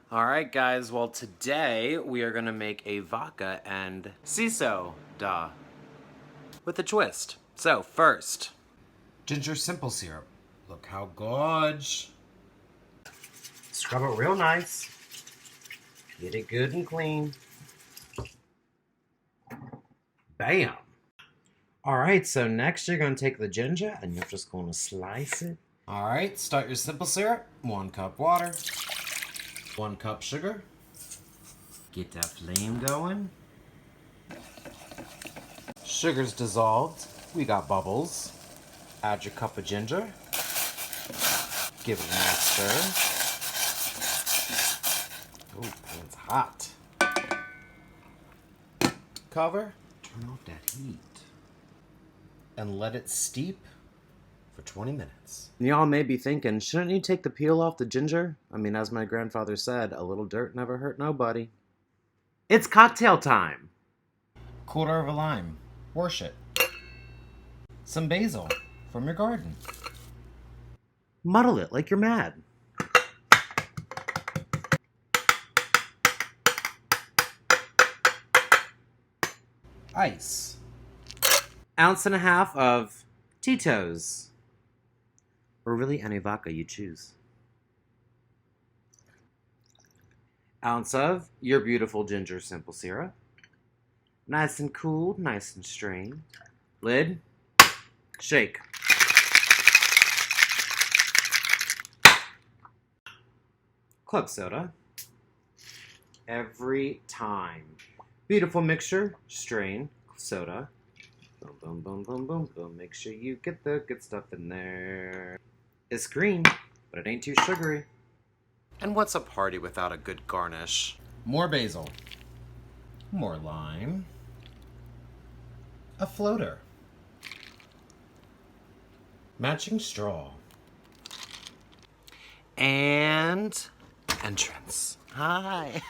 Alright guys, well today we are gonna make a vodka and CISOda with a twist. So first, ginger simple syrup. Look how gorge. Scrub it real nice. Get it good and clean. Bam! Alright, so next you're gonna take the ginger and you're just gonna slice it. Alright, start your simple syrup. 1 cup water. 1 cup sugar. Get that flame going. Sugar's dissolved. We got bubbles. Add your cup of ginger. Give it a nice stir. Oh, it's hot. Cover. Turn off that heat. And let it steep for 20 minutes. Y'all may be thinking, shouldn't you take the peel off the ginger? I mean, as my grandfather said, a little dirt never hurt nobody. It's cocktail time! Quarter of a lime. Wash it. Some basil from your garden. Muddle it like you're mad. Ice. 1.5 ounces of Tito's. Or really any vodka you choose. 1 ounce of your beautiful ginger simple syrup. Nice and cooled, nice and strained. Lid. Shake. Club soda. Every time. Beautiful mixture. Strain. Soda. Boom, boom, boom, boom, boom, boom. Make sure you get the good stuff in there. It's green, but it ain't too sugary. And what's a party without a good garnish? More basil. More lime. A floater. Matching straw. And entrance. Hi.